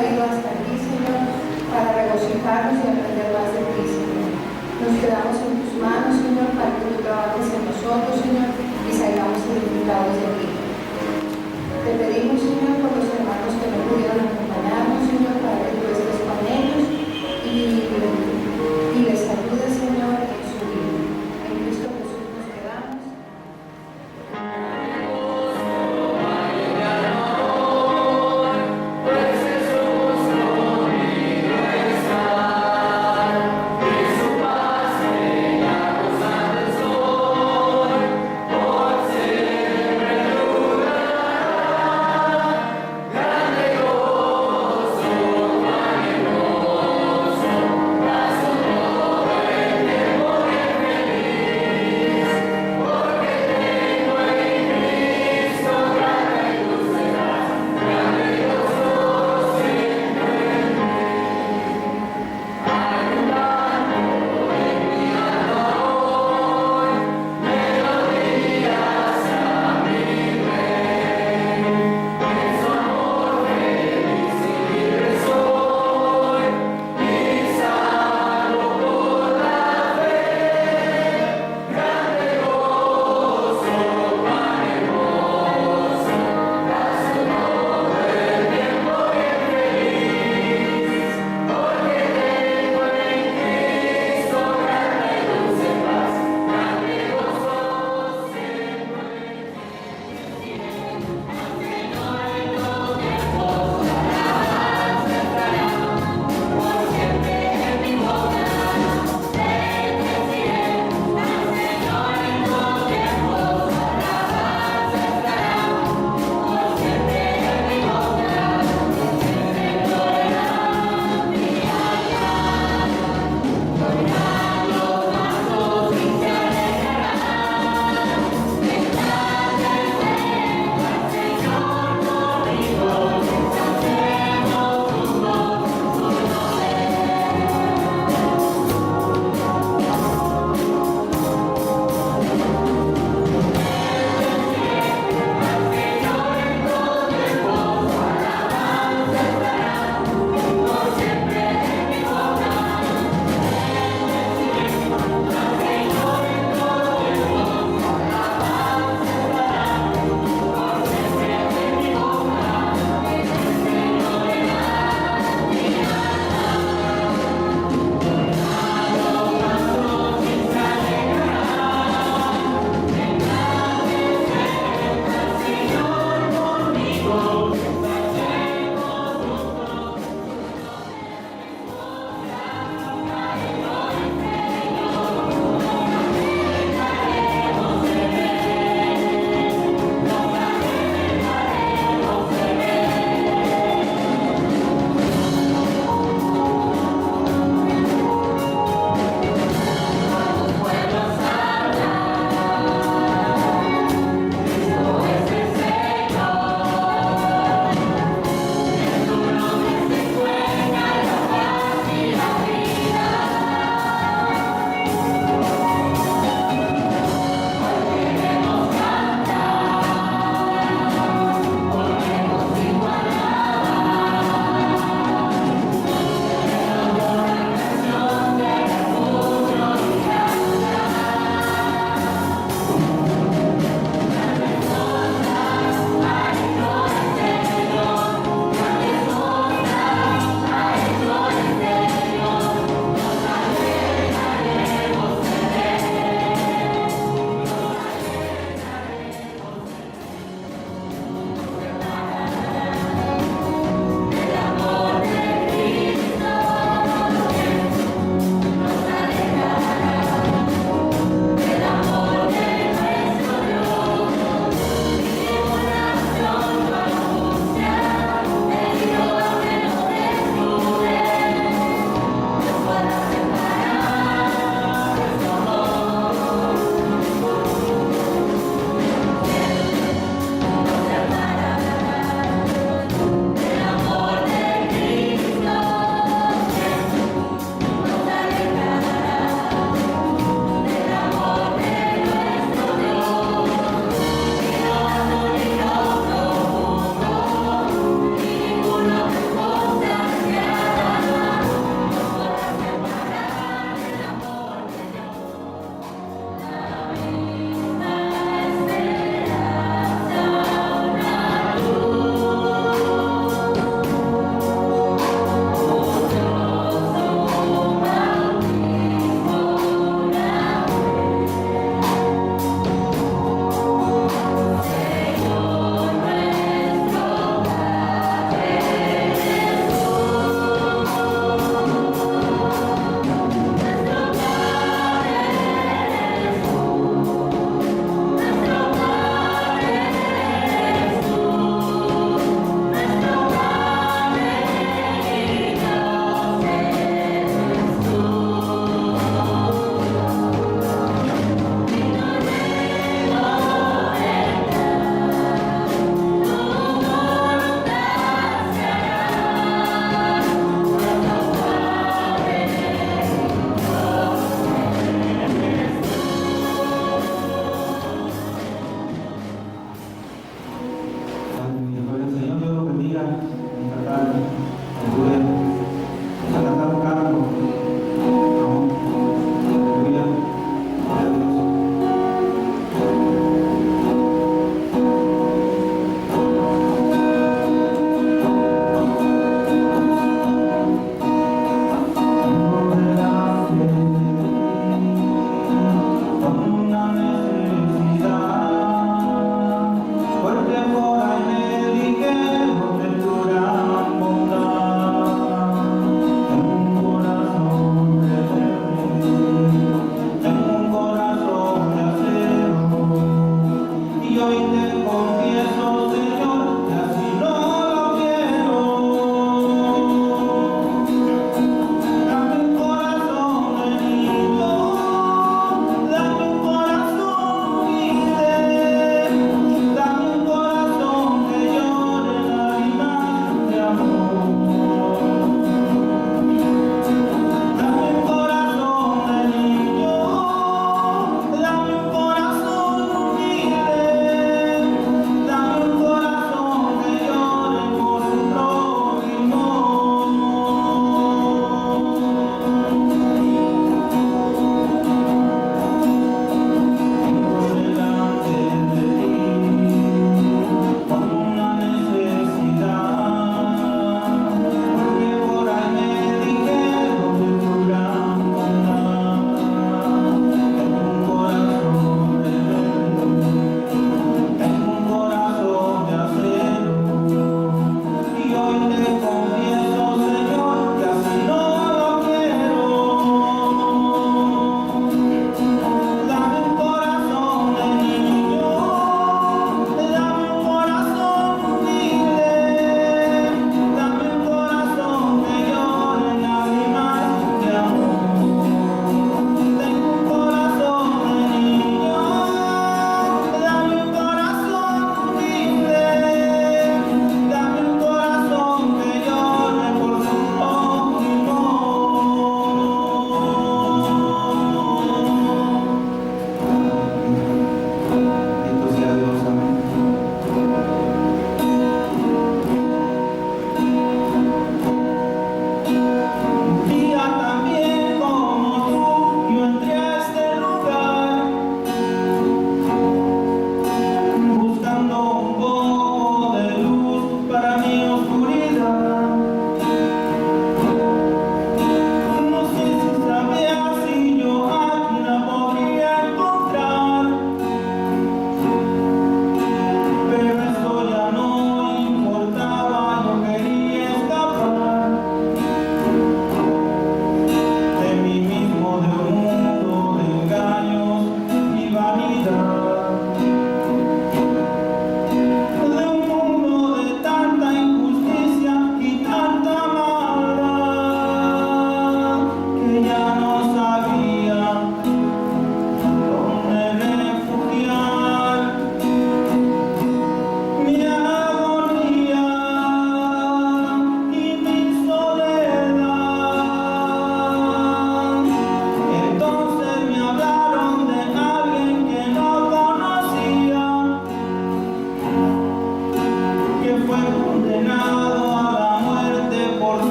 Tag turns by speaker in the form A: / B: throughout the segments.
A: traído hasta aquí, Señor, para regocijarnos y aprender más de ti, Señor. Nos quedamos en tus manos, Señor, para que tú trabajes en nosotros, Señor, y salgamos edificados de ti. Te pedimos, Señor, por los hermanos que no pudieron acompañarnos, Señor, para que tú estés con ellos y les ayudes, Señor, en su vida. En Cristo Jesús nos quedamos.
B: Grande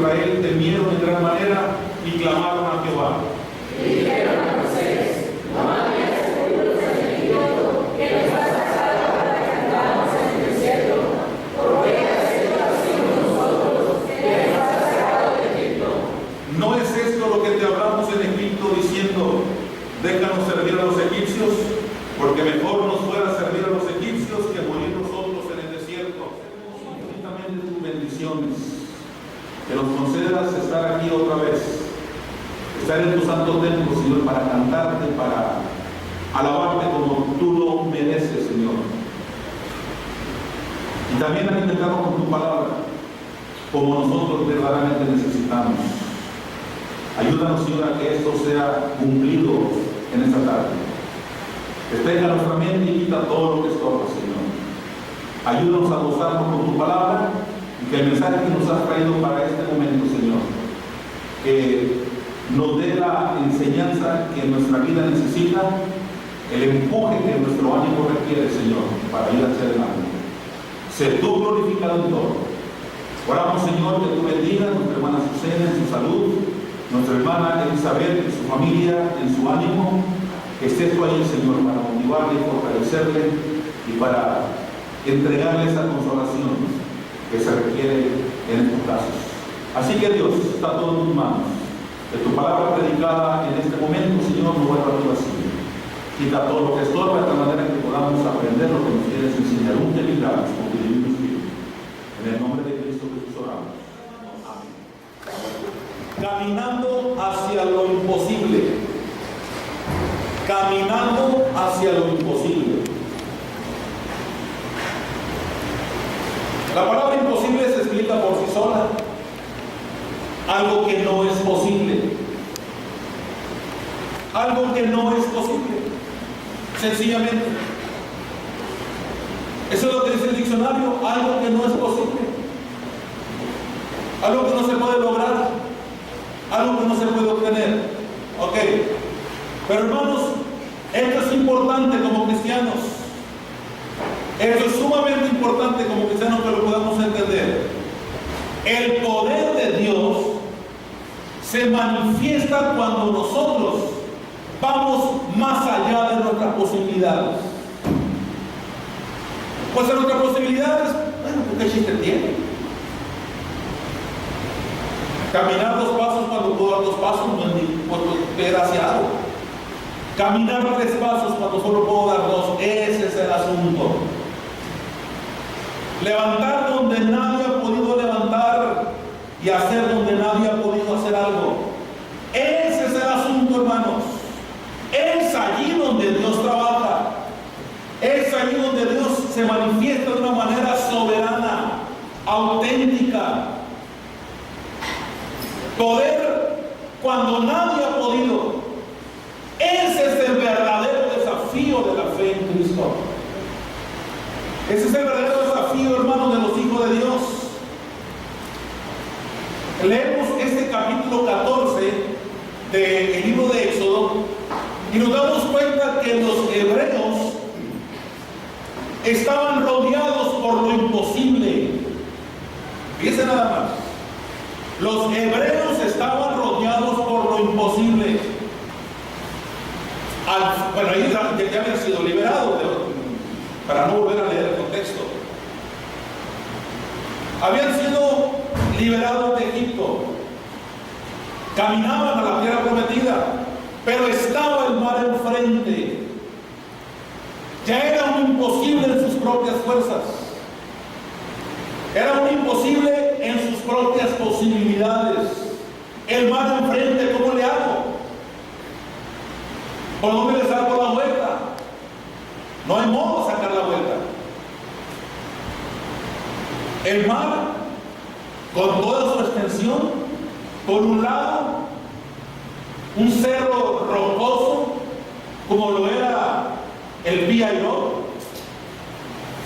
B: Israel temieron en gran manera y clamaron a Jehová.
C: Y dijeron a Moisés: no había sepulcros en Egipto, que nos has sacado para que andamos en el desierto. ¿Por qué has hecho así con nosotros, que nos has sacado de Egipto?
B: ¿No es esto lo que te hablamos en Egipto, diciendo: déjanos servir a los egipcios? Porque mejor nos fuera servir a los egipcios que morir nosotros en el desierto. Infinitamente tus bendiciones, que nos concedas estar aquí otra vez, estar en tu santo templo, Señor, para cantarte, para alabarte como tú lo mereces, Señor. Y también alimentarnos con tu palabra, como nosotros verdaderamente necesitamos. Ayúdanos, Señor, a que esto sea cumplido en esta tarde. Despeja nuestra mente y quita todo lo que estorba, Señor. Ayúdanos a gozarnos con tu palabra y que el mensaje que nos has traído para este momento, Señor, que nos dé la enseñanza que nuestra vida necesita, el empuje que nuestro ánimo requiere, Señor, para ir hacia adelante. Sé tú glorificado en todo. Oramos, Señor, que tú bendigas a nuestra hermana Susana en su salud, nuestra hermana Elizabeth en su familia, en su ánimo. Que estés tú ahí, Señor, para motivarle, fortalecerle y para entregarle esa consolación que se requiere en estos casos. Así que Dios, está todo en tus manos. Que tu palabra predicada en este momento, Señor, no vuelva a tu vacío. Quita todo lo que estorba de tal manera que podamos aprender lo que nos quieres enseñar. Un te libramos con tu divino Espíritu. En el nombre de Cristo Jesús oramos. Amén. Caminando hacia lo imposible. Caminando hacia lo imposible. La palabra imposible se explica por sí sola. Algo que no es posible. Algo que no es posible. Sencillamente. Eso es lo que dice el diccionario. Algo que no es posible. Algo que no se puede lograr. Algo que no se puede obtener. Ok. Pero hermanos, esto es importante como cristianos. Esto es sumamente importante como cristianos que lo podamos entender. El poder de Dios se manifiesta cuando nosotros vamos más allá de nuestras posibilidades. Pues en nuestras posibilidades, bueno, ¿qué chiste tiene? Caminar 2 pasos cuando puedo dar 2 pasos, no es ni desgraciado. Caminar 3 pasos cuando solo puedo dar 2, ese es el asunto. Levantar donde nadie ha podido levantar y hacer donde nadie ha podido hacer algo. Ese es el asunto, hermanos. Es allí donde Dios trabaja. Es allí donde Dios se manifiesta de una manera soberana, auténtica. Poder cuando nadie ha podido. Ese es el verdadero desafío de la fe en Cristo. Ese es el verdadero desafío, hermanos, de los hijos de Dios. Leemos este capítulo 14 del libro de Éxodo y nos damos cuenta que los hebreos estaban rodeados por lo imposible. Fíjense nada más. Los hebreos estaban rodeados por lo imposible. Bueno, ahí ya habían sido liberados, para no volver a leer el contexto. Habían sido liberados de Egipto. Caminaban a la tierra prometida, pero estaba el mar enfrente. Ya era un imposible en sus propias fuerzas. Era un imposible en sus propias posibilidades. El mar enfrente, ¿cómo le hago? ¿Por dónde le saco la vuelta? No hay modo de sacar la vuelta. El mar, con toda su extensión, por un lado, un cerro rocoso, como lo era el Pi-Hahiroth.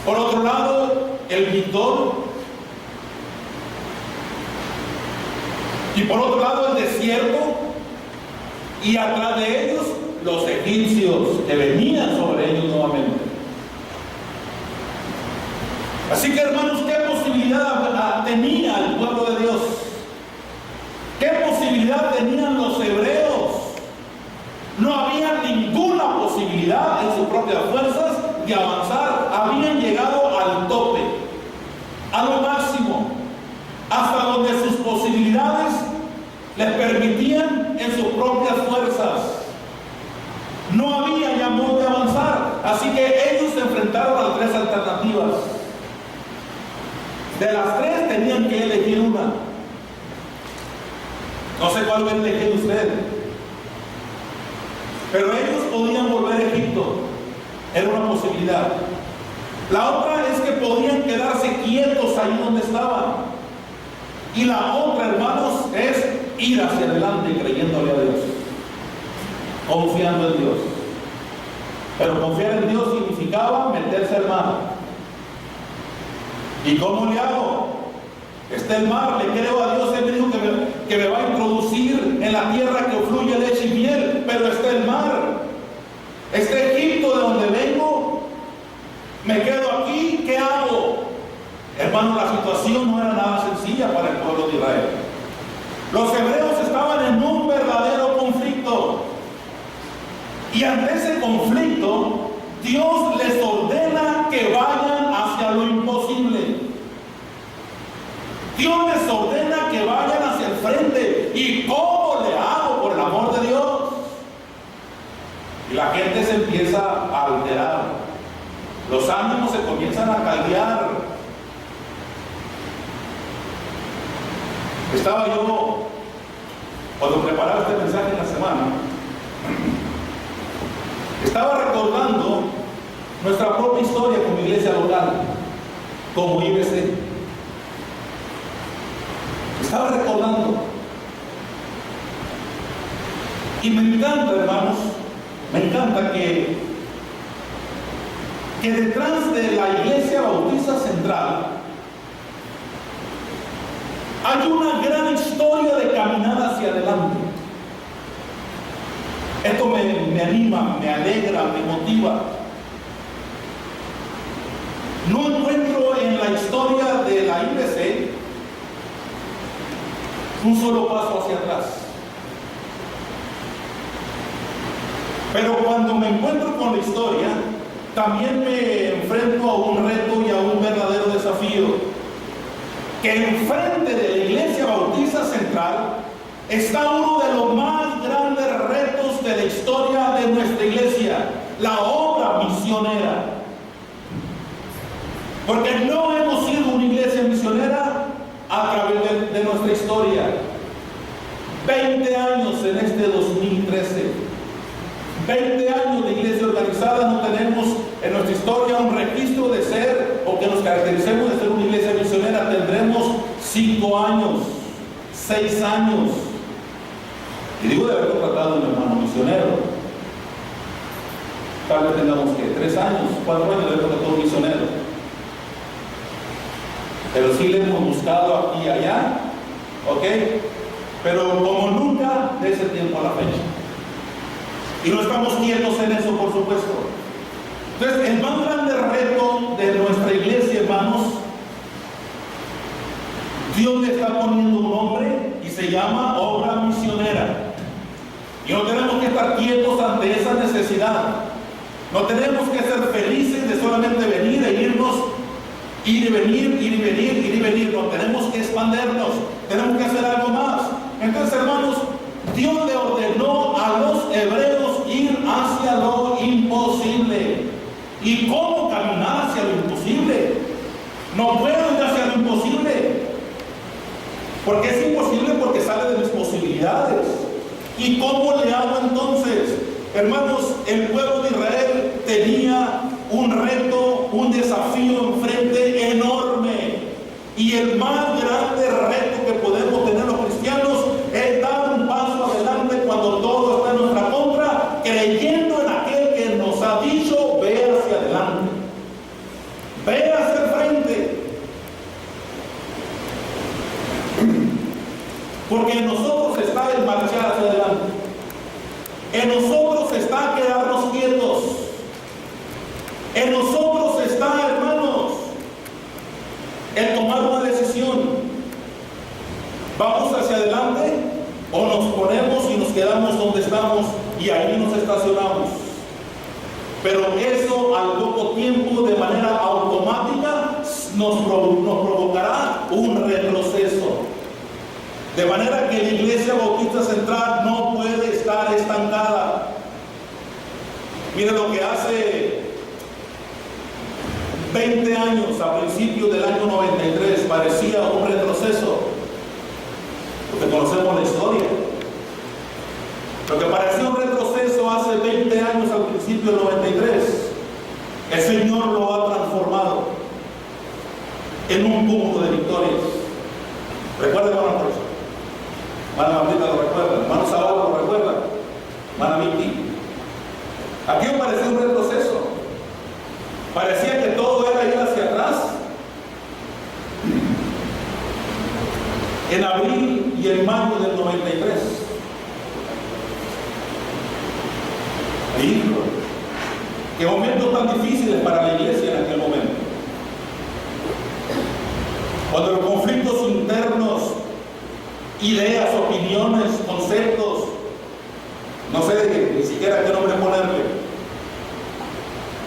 B: Por otro lado, el Pithom. Y por otro lado, el desierto. Y atrás de ellos, los egipcios que venían sobre ellos nuevamente. Así que, hermanos, ¿qué posibilidad tenía el pueblo de Dios? posibilidad tenían los hebreos. No había ninguna posibilidad en sus propias fuerzas de avanzar. Habían llegado al tope, a lo máximo, hasta donde sus posibilidades les permitían en sus propias fuerzas. No había ya modo de avanzar, así que ellos se enfrentaron a tres alternativas. De las tres tenían que elegir una. No sé cuál hubiera elegido usted, pero ellos podían volver a Egipto, era una posibilidad. La otra es que podían quedarse quietos ahí donde estaban. Y la otra, hermanos, es ir hacia adelante creyéndole a Dios, confiando en Dios. Pero confiar en Dios significaba meterse al mar. ¿Y cómo le hago? Está el mar, le creo a Dios, Él me dijo que me va a introducir en la tierra que fluye leche y miel, pero está el mar, está Egipto de donde vengo, me quedo aquí, ¿qué hago? Hermano, la situación no era nada sencilla para el pueblo de Israel. Los hebreos estaban en un verdadero conflicto, y ante ese conflicto Dios les ordena que vayan hacia lo imposible. Dios les ordena que vayan hacia el frente. ¿Y cómo le hago, por el amor de Dios? Y la gente se empieza a alterar. Los ánimos se comienzan a caldear. Estaba yo, cuando preparaba este mensaje en la semana, estaba recordando nuestra propia historia como iglesia local, como IBC. Estaba recordando. Y me encanta, hermanos, me encanta que detrás de la Iglesia Bautista Central hay una gran historia de caminar hacia adelante. Esto me anima, me alegra, me motiva. No encuentro en la historia de la IBC un solo paso hacia atrás. Pero cuando me encuentro con la historia, también me enfrento a un reto y a un verdadero desafío. Que enfrente de la Iglesia Bautista Central está uno de los más grandes retos de la historia de nuestra iglesia, la obra misionera. Porque no hemos sido una iglesia misionera a través de nuestra historia. 20 años en este 2013. 20 años de iglesia organizada, no tenemos en nuestra historia un registro de ser, o que nos caractericemos de ser una iglesia misionera. Tendremos 5 años, 6 años. Y digo de haber contratado a un hermano misionero. Tal vez tengamos que 3 años, 4 años de haber contratado a un misionero. Pero sí le hemos buscado aquí y allá, ¿ok? Pero como nunca de ese tiempo a la fecha. Y no estamos quietos en eso, por supuesto. Entonces, el más grande reto de nuestra iglesia, hermanos, Dios le está poniendo un nombre y se llama obra misionera. Y no tenemos que estar quietos ante esa necesidad. No tenemos que ser felices de solamente venir e irnos, ir y venir, ir y venir, ir y venir. No, tenemos que expandernos, tenemos que hacer algo más. Entonces, hermanos, Dios le ordenó a los hebreos ir hacia lo imposible. ¿Y cómo caminar hacia lo imposible? No puedo ir hacia lo imposible. Porque es imposible, porque sale de mis posibilidades. ¿Y cómo le hago entonces? Hermanos, el pueblo de Israel tenía un reto, un desafío enfrente enorme. Y el más grande reto que podemos tener los cristianos es dar un paso adelante cuando todo está en nuestra contra, creyendo en aquel que nos ha dicho: ve hacia adelante, ve hacia el frente. Porque en nosotros está el marchar hacia adelante. En nosotros está quedarnos quietos. En nosotros está, hermanos, el tomar una decisión. ¿Vamos hacia adelante o y ahí nos estacionamos. Pero eso al poco tiempo, de manera automática, nos provocará un retroceso. De manera que la Iglesia Bautista Central no puede estar estancada. Mire lo que hace 20 años, a principios del año 93, parecía un retroceso, porque conocemos la historia. Lo que parecía un retroceso hace 20 años, al principio del 93, el Señor lo ha transformado en un punto de victorias. Recuerden, hermano Jorge, hermana Martita lo recuerda, hermano Saúl lo recuerda, hermana Vicky. Aquí parecía un retroceso. Parecía que todo era ir hacia atrás. En abril y en mayo del 93. Hijo, qué momentos tan difíciles para la iglesia en aquel momento. Cuando los conflictos internos, ideas, opiniones, conceptos, no sé ni siquiera qué nombre ponerle,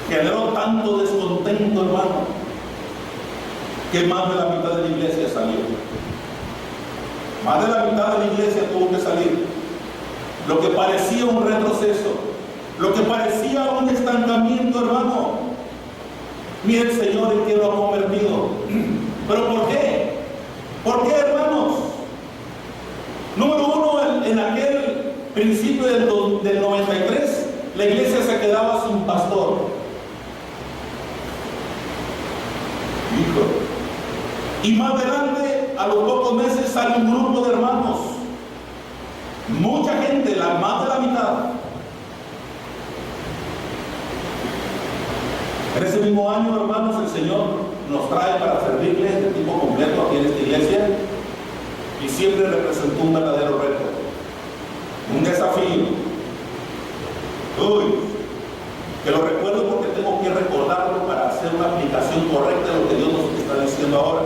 B: generó tanto descontento, hermano, que más de la mitad de la iglesia salió. Más de la mitad de la iglesia tuvo que salir. Lo que parecía un retroceso, lo que parecía un estancamiento, hermano, mire el Señor en que lo ha convertido. ¿Pero por qué? ¿Por qué, hermanos? Número uno, en aquel principio del 93, la iglesia se quedaba sin pastor. Y más adelante, a los pocos meses, sale un grupo de hermanos. Mucha gente, más de la mitad. En ese mismo año, hermanos, el Señor nos trae para servirle de tiempo completo aquí en esta iglesia, y siempre representó un verdadero reto, un desafío. Que lo recuerdo porque tengo que recordarlo para hacer una aplicación correcta de lo que Dios nos está diciendo ahora,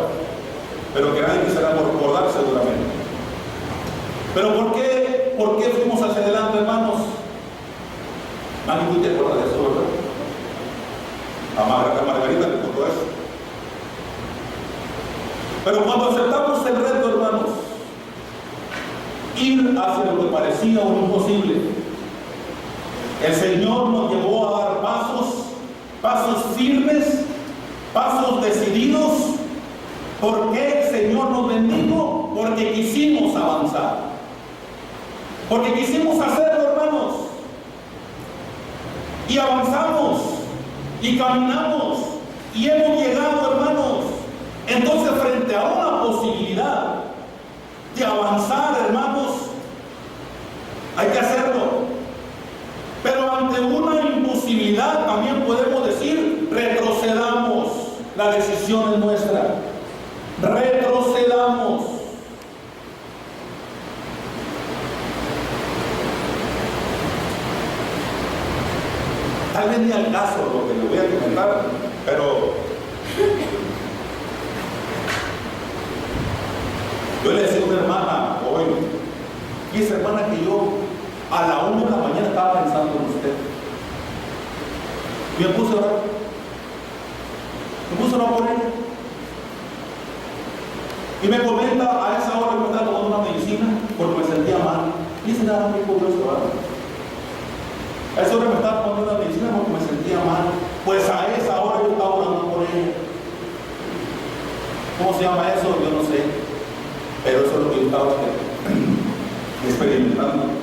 B: pero que nadie quisiera recordar seguramente. Pero ¿por qué fuimos hacia adelante, hermanos? Mami, ¿tú te acuerdas de eso, verdad? A Margarita le contó eso. Pero cuando aceptamos el reto, hermanos, ir hacia lo que parecía un imposible, el Señor nos llevó a dar pasos firmes, pasos decididos. ¿Por qué el Señor nos bendijo? Porque quisimos avanzar. Porque quisimos hacerlo, hermanos. Y avanzamos, y caminamos, y hemos llegado, hermanos. Entonces, frente a una posibilidad de avanzar, hermanos, hay que hacerlo. Pero ante una imposibilidad también podemos decir, retrocedamos. La decisión es nuestra. Retrocedamos. Tal vez ni al caso lo que le voy a comentar, pero yo le decía a una hermana hoy, y esa hermana que yo a la 1 de la mañana estaba pensando en usted. Y me puse a orar. Me puse a orar por ella. Y me comenta, a esa hora me estaba tomando una medicina porque me sentía mal. Y dice, nada, qué curioso, ¿verdad? A esa hora me estaba tomando una medicina porque me sentía mal. Pues a esa hora yo estaba orando por ella. ¿Cómo se llama eso? Yo no sé. Pero eso es lo que yo estaba experimentando.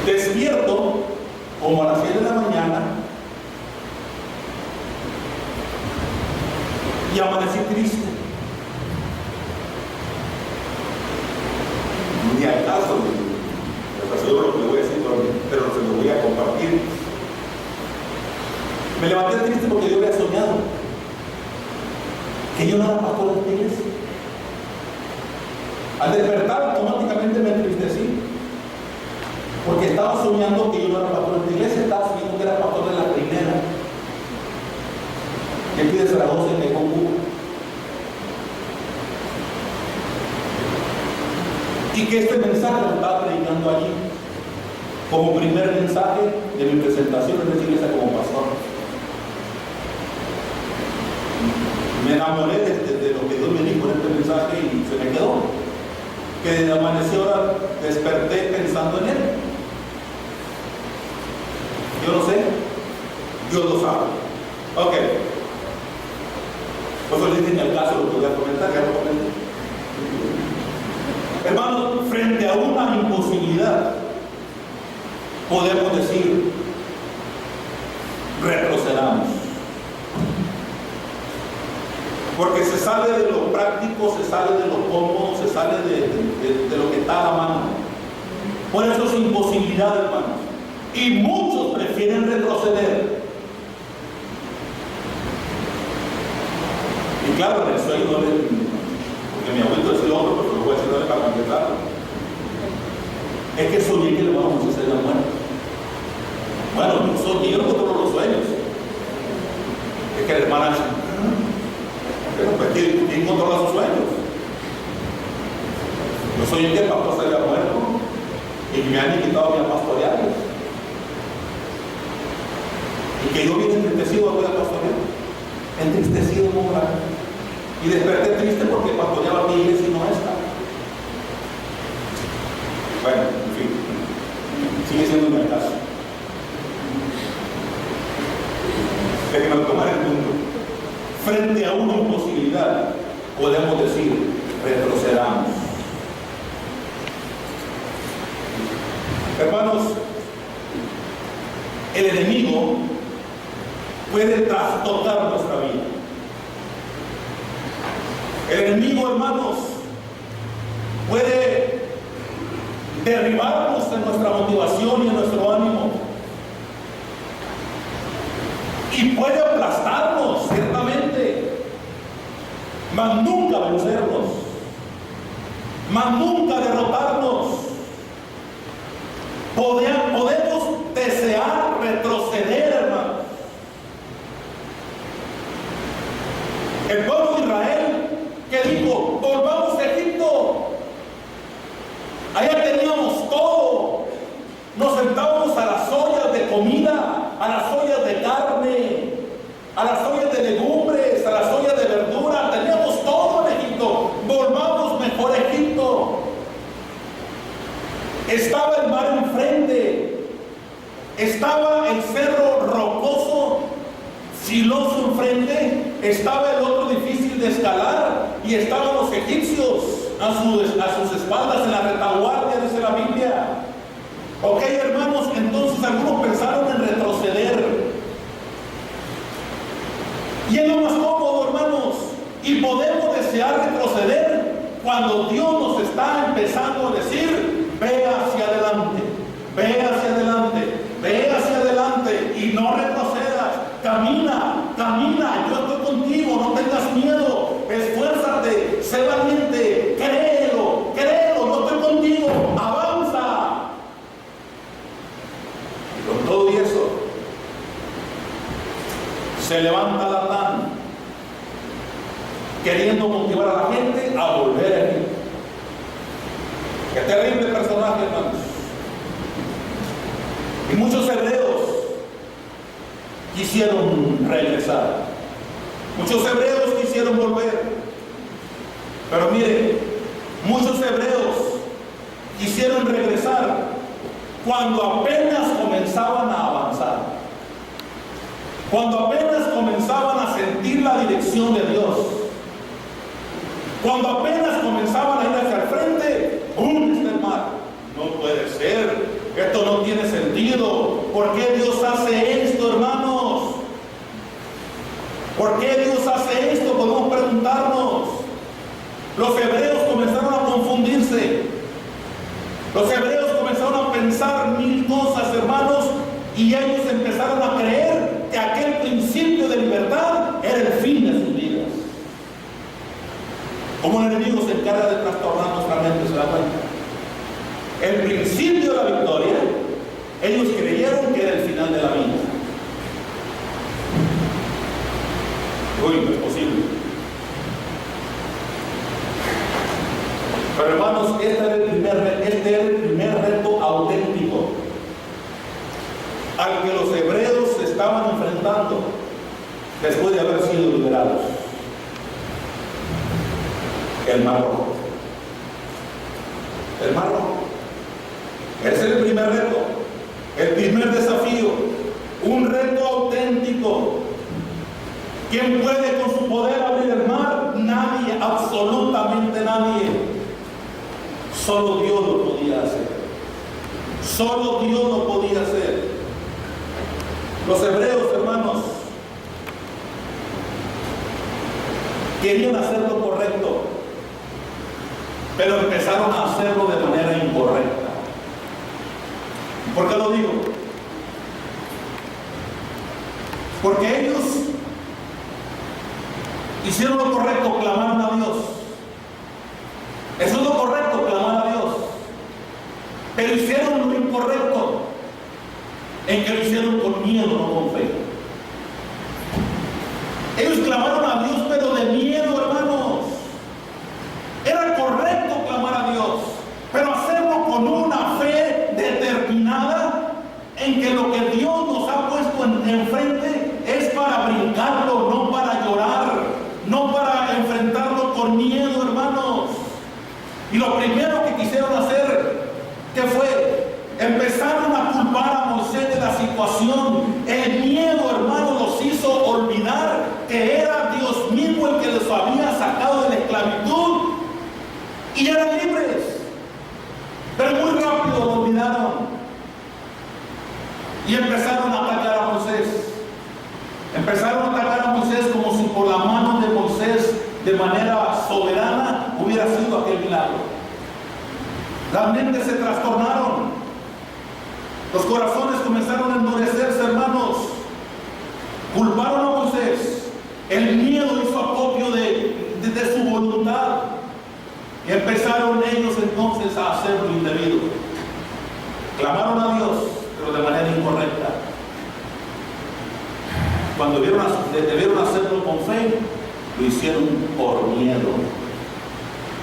B: Despierto como a las 7 de la mañana y amanecí triste. Ni al caso, les aseguro lo que le voy a decir, pero se lo voy a compartir. Me levanté triste porque yo había soñado que yo no era pastor de esta iglesia. Al despertar, automáticamente me entristecí. Porque estaba soñando que yo no era pastor de esta iglesia, estaba soñando que era pastor de la primera. Que pide Zaragoza y me concuba. Y que este mensaje lo estaba predicando allí, como primer mensaje de mi presentación en esta iglesia como pastor. Me enamoré de lo que Dios me dijo en este mensaje y se me quedó. Que desde amanecí ahora desperté pensando en él. Yo no sé, Dios lo sabe. Ok. Por eso les dije en el caso lo que voy a comentar, ya lo comenté. Hermanos, frente a una imposibilidad, podemos decir, retrocedamos. Porque se sale de lo práctico, se sale de lo cómodo, se sale de lo que está a la mano. Por eso es imposibilidad, hermanos. Y muchos prefieren retroceder. Y claro, en el sueño no le, porque mi abuelo es el otro, pero lo voy a decir para completar. Es que soñé que el hermano Moisés se había muerto. Bueno, yo soñé, yo no controlo los sueños. Es que la hermana, pues, ¿quién controla sus sueños? Yo soñé que el pastor se había muerto y que me han quitado mis pastoreales. Y que yo vine entristecido voy a pastorear. Entristecido, no grave. Y desperté triste porque pastoreaba mi iglesia y no esta. Bueno, en fin, sigue siendo un caso. Déjenme tomar el punto. Frente a una imposibilidad, podemos decir, retrocedamos. Hermanos, el enemigo puede trastocar nuestra vida. El enemigo, hermanos, puede derribarnos en nuestra motivación y en nuestro ánimo. Y puede aplastarnos, ciertamente, mas nunca vencernos, mas nunca derrotarnos. Podemos desear retroceder, hermanos. El pueblo de Israel que dijo, volvamos a Egipto. Allá teníamos todo. Nos sentábamos a las ollas de comida, a las ollas de carne, a las ollas de legumbres, a las ollas de verdura. Teníamos todo en Egipto. Volvamos mejor a Egipto. Estaba el mar enfrente. Estaba el cerro rocoso, siloso enfrente. Estaba el otro difícil de escalar. Y estaban los egipcios a sus espaldas en la retaguardia, dice la Biblia. Ok, hermanos, entonces algunos pensaron en retroceder. Y es lo más cómodo, hermanos. Y podemos desear retroceder cuando Dios nos está empezando a decir, ve hacia adelante, ve hacia adelante, ve hacia adelante y no retrocedas. Camina, camina, yo estoy contigo, no tengas miedo, esfuérzate, sé valiente, créelo, créelo, yo estoy contigo, avanza. Y con todo y eso, se levanta Latán, queriendo motivar a la gente a volver a Egipto. Qué terrible personaje, hermanos. Y muchos hebreos quisieron regresar. Muchos hebreos quisieron volver. Pero mire, muchos hebreos quisieron regresar cuando apenas comenzaban a avanzar. Cuando apenas comenzaban a sentir la dirección de Dios. Cuando apenas comenzaban a ir hacia el frente, ¡pum! Está el mar. No puede ser. Esto no tiene sentido. ¿Por qué Dios hace esto, hermanos? ¿Por qué Dios hace esto? Podemos preguntarnos. Los hebreos comenzaron a confundirse. Los hebreos comenzaron a pensar mil cosas, hermanos, y ellos empezaron a creer que aquel principio de libertad era el fin de sus vidas. Como el enemigo se encarga de trastornar nuestra mente, ¿se da cuenta? El principio de la victoria, ellos creyeron que era el final de la vida. Uy, no es posible. Pero hermanos, este era el primer reto auténtico al que los hebreos se estaban enfrentando después de haber sido liberados. El Mar Rojo. El Mar Rojo. Ese es el primer reto, el primer desafío, un reto auténtico. ¿Quién puede con su poder abrir el mar? Nadie, absolutamente nadie. Solo Dios lo podía hacer. Solo Dios lo podía hacer. Los hebreos, hermanos, querían hacer lo correcto, pero empezaron a hacerlo de manera incorrecta. ¿Por qué lo digo? Porque ellos hicieron lo correcto, clamaron a Dios. Eso es lo correcto, clamar a Dios. Pero hicieron lo incorrecto, en que lo hicieron con miedo, no con fe. Ellos clamaron a Dios, pero de miedo, hermanos. Era correcto clamar a Dios, pero hacerlo con una fe determinada en que lo que Dios nos ha puesto enfrente es para brincarlo, no para llorar, no para enfrentarlo con miedo, hermanos. Y lo primero que quisieron hacer, ¿qué fue? Empezaron a culpar a Moisés de la situación. El miedo, hermano, los hizo olvidar que era Dios mismo el que los había sacado de la esclavitud y eran libres. Pero muy rápido lo olvidaron y empezaron a atacar a Moisés. Empezaron a atacar a Moisés como si por la mano de Moisés, de manera soberana, hubiera sido aquel milagro. Las mentes se trastornaron. Los corazones comenzaron a endurecerse, hermanos. Culparon a Moisés. El miedo hizo acopio de su voluntad. Y empezaron ellos entonces a hacer lo indebido. Clamaron a Dios, pero de manera incorrecta. Cuando debieron hacerlo con fe, lo hicieron por miedo.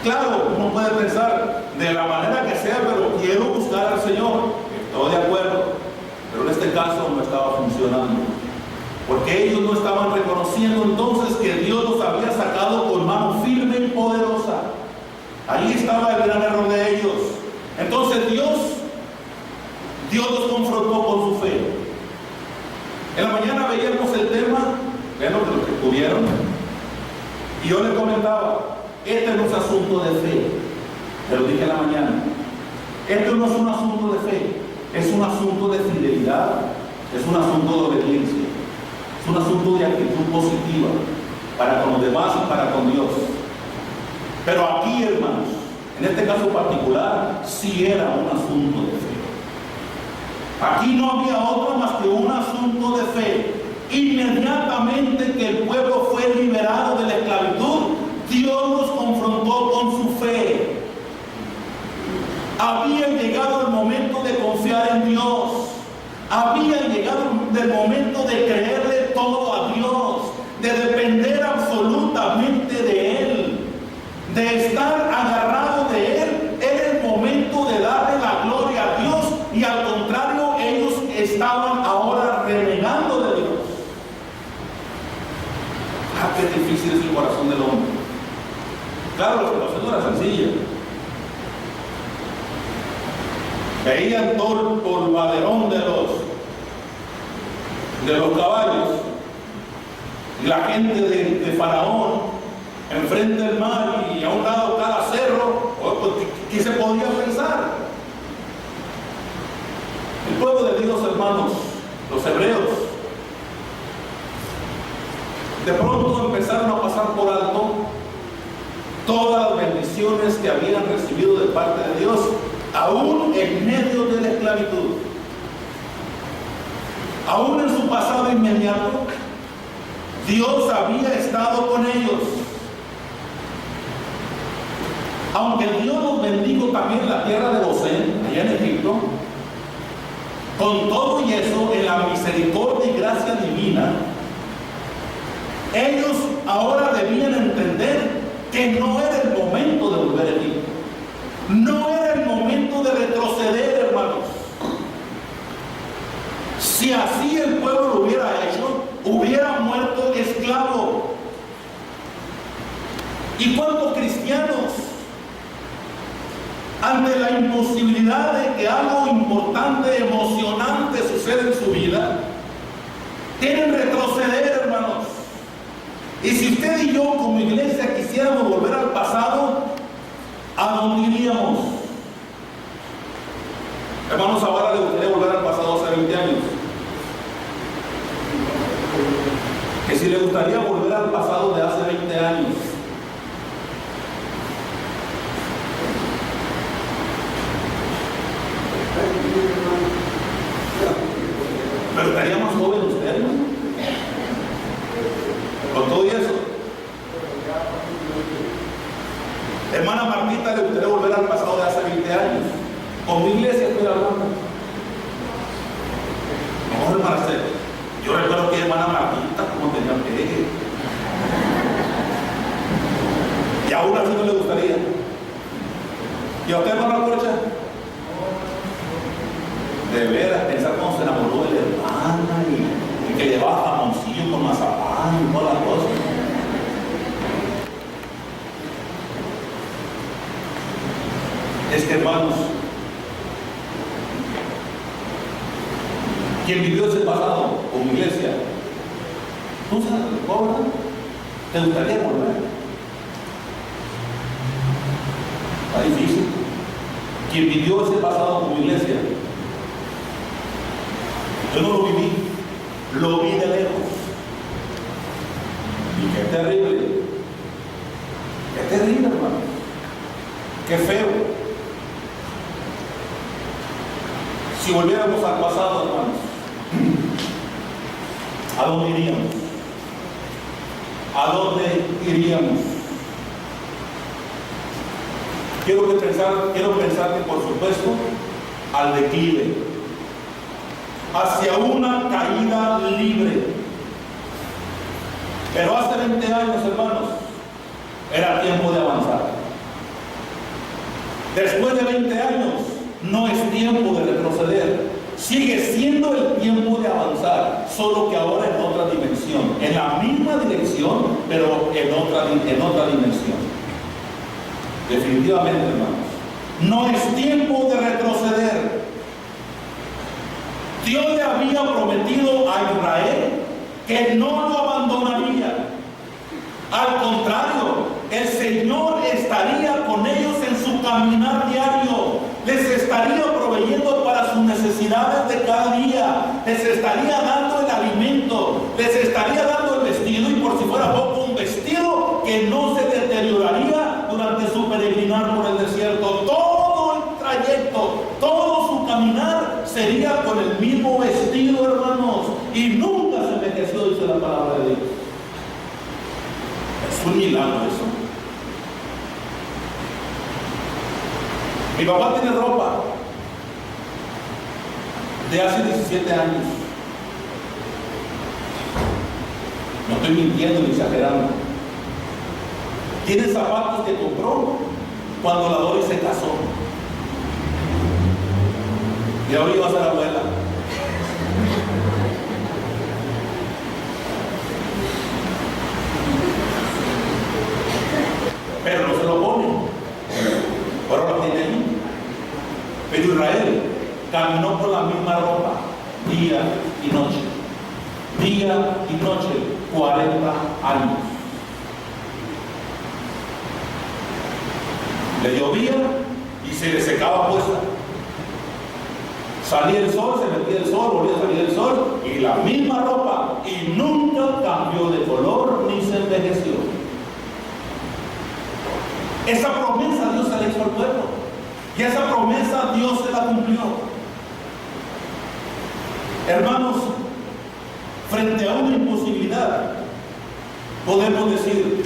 B: Claro, uno puede pensar de la manera que sea, pero quiero buscar al Señor. Estoy de acuerdo, pero en este caso no estaba funcionando, porque ellos no estaban reconociendo entonces que Dios los había sacado con mano firme y poderosa. Ahí estaba el gran error de ellos. Entonces Dios los confrontó con su fe. En la mañana veíamos el tema, bueno, de lo que tuvieron, y yo les comentaba, este no es asunto de fe, te lo dije en la mañana. Esto no es un asunto de fe, es un asunto de fidelidad, es un asunto de obediencia, es un asunto de actitud positiva para con los demás y para con Dios. Pero aquí, hermanos, en este caso particular, sí era un asunto de fe. Aquí no había otro más que un asunto de fe. Inmediatamente que el pueblo fue liberado de la esclavitud, Dios los confrontó con su fe. Había llegado el momento de confiar en Dios. Había llegado el momento de creerle todo a Dios, de depender absolutamente de Él, de estar agarrado de Él. Era el momento de darle la gloria a Dios, y al contrario, ellos estaban ahora renegando de Dios. Ah, qué difícil es el corazón del hombre. Claro, la situación no era sencilla. Veían todo el polvaderón de los caballos, y la gente de Faraón enfrente del mar, y a un lado cada cerro. ¿Qué se podía pensar? El pueblo de Dios, hermanos, los hebreos, de pronto empezaron a pasar por alto todas las bendiciones que habían recibido de parte de Dios, aún en medio de la esclavitud. Aún en su pasado inmediato, Dios había estado con ellos. Aunque Dios los bendijo también en la tierra de Gosén, allá en Egipto, con todo y eso, en la misericordia y gracia divina, ellos ahora debían entender que no era el momento de volver a Egipto. ante la imposibilidad de que algo importante, emocionante suceda en su vida, quieren retroceder, hermanos. Y si usted y yo como iglesia quisiéramos volver al pasado, ¿a dónde iríamos? Hermanos, ahora le gustaría volver al pasado hace 20 años. Que si le gustaría volver al pasado de hace 20 años. Pero estaría más joven usted, ¿no? Con todo y eso. Hermana Martita, le gustaría volver al pasado de hace 20 años. Con mi iglesia estoy hablando. No, hermana, yo recuerdo que hermana Martita, como tenía que. Y aún así no le gustaría. ¿Y a usted, hermana Corcha? De veras, pensar cómo se enamoró de la hermana y que llevaba jamoncillo con mazapán y todas las cosas. Es que, hermanos, quien vivió ese pasado como iglesia, ¿tú sabes lo verdad? ¿Te gustaría volver? Está difícil. Quien vivió ese pasado como iglesia, yo no lo viví, lo vi de lejos. Y qué terrible, hermano, qué feo. Si volviéramos al pasado, hermanos, ¿a dónde iríamos? ¿A dónde iríamos? Quiero pensar que, por supuesto, al declive, hacia una caída libre. Pero hace 20 años, hermanos, era tiempo de avanzar. Después de 20 años, no es tiempo de retroceder. Sigue siendo el tiempo de avanzar, solo que ahora en otra dimensión, en la misma dirección, pero en otra dimensión. Definitivamente, hermanos, no es tiempo de retroceder. Dios le había prometido a Israel que no lo abandonaría. Al contrario, el Señor estaría con ellos en su caminar diario. Les estaría proveyendo para sus necesidades de cada día. Les estaría dando el alimento. Les estaría dando el vestido, y por si fuera poco, un vestido que no se deterioraría durante su peregrinar por el desierto. Todo el trayecto, todo su caminar sería con el mismo vestido, hermanos, y nunca se envejeció, dice la palabra de Dios. Es un milagro eso. Mi papá tiene ropa de hace 17 años. No estoy mintiendo ni exagerando. Tiene zapatos que compró cuando la Doris se casó. Y ahora iba a ser abuela. Pero no se lo pone. Ahora lo tiene ahí. Pero Israel caminó con la misma ropa día y noche. Día y noche, 40 años. Le llovía y se le secaba puesta. Salía el sol, se metía el sol, volvía a salir el sol, y la misma ropa, y nunca cambió de color ni se envejeció. Esa promesa Dios se la hizo al pueblo, y esa promesa Dios se la cumplió. Hermanos, frente a una imposibilidad, podemos decir,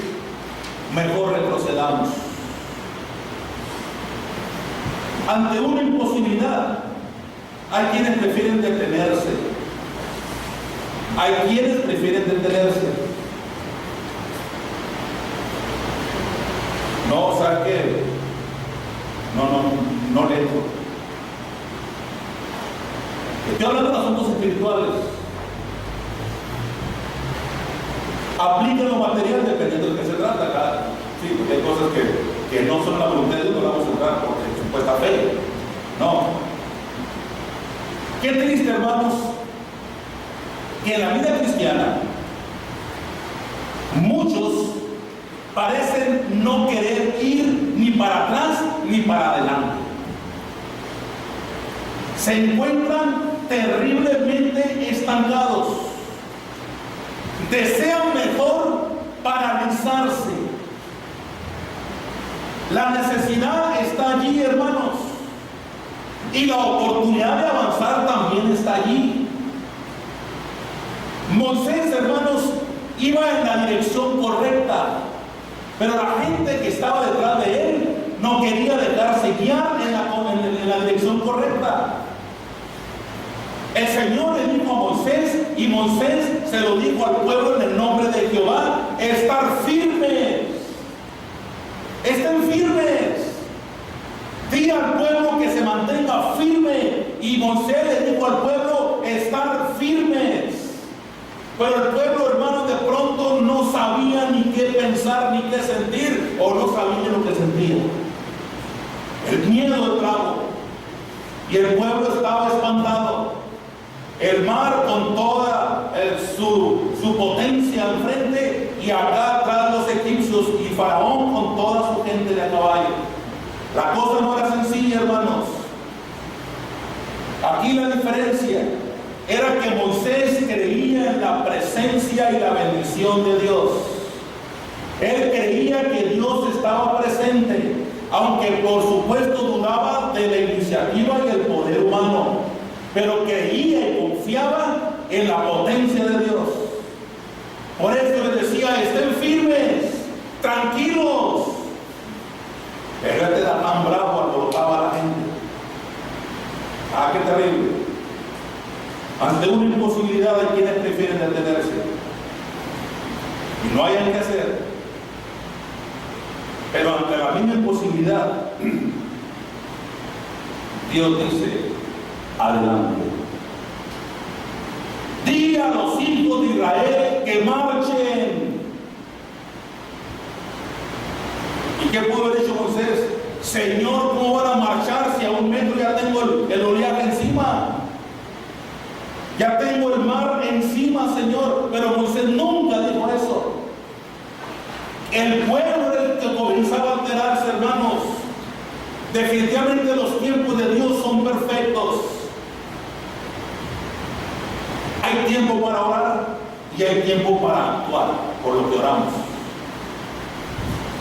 B: mejor retrocedamos. Ante una imposibilidad, hay quienes prefieren detenerse. Hay quienes prefieren detenerse. No, ¿sabes qué? No le entro. Estoy hablando de asuntos espirituales. Aplica lo material dependiendo de qué se trata acá. Sí, porque hay cosas que no son la voluntad de Dios, no la vamos a entrar porque supuesta fe. No. Qué triste, hermanos, que en la vida cristiana muchos parecen no querer ir ni para atrás ni para adelante. Se encuentran terriblemente estancados. Desean mejor paralizarse. La necesidad está allí, hermanos, y la oportunidad de avanzar también está allí. Moisés, hermanos, iba en la dirección correcta, pero la gente que estaba detrás de él no quería dejarse guiar en la dirección correcta. El Señor le dijo a Moisés, y Moisés se lo dijo al pueblo en el nombre de Jehová: estar firmes. Estén firmes. Di al pueblo que se mantenga firme. Y Moisés le dijo al pueblo: estar firmes. Pero el pueblo, hermano, de pronto no sabía ni qué pensar ni qué sentir, o no sabía lo que sentía. El miedo entraba y el pueblo estaba espantado. El mar con toda su potencia al frente, y acá atrás los egipcios y Faraón con toda su gente de a caballo. La cosa no era sencilla, hermanos. Aquí la diferencia era que Moisés creía en la presencia y la bendición de Dios. Él creía que Dios estaba presente, aunque por supuesto dudaba de la iniciativa y el poder humano, pero creía y confiaba en la potencia de Dios. Por eso les decía: estén firmes, tranquilos. Pero este era tan bravo, alborotaba a la gente. Ah, qué terrible. Ante una imposibilidad hay quienes prefieren detenerse y no hayan que hacer. Pero ante la misma imposibilidad, Dios dice: adelante. Di a los hijos de Israel que marchen. ¿Y qué pudo haber dicho Moisés? Señor, ¿cómo van a marchar si a 1 metro ya tengo el oleaje encima? Ya tengo el mar encima, Señor. Pero Moisés nunca dijo eso. El pueblo era el que comenzaba a alterarse, hermanos. Definitivamente los tiempos de Dios son perfectos. Hay tiempo para orar y hay tiempo para actuar por lo que oramos.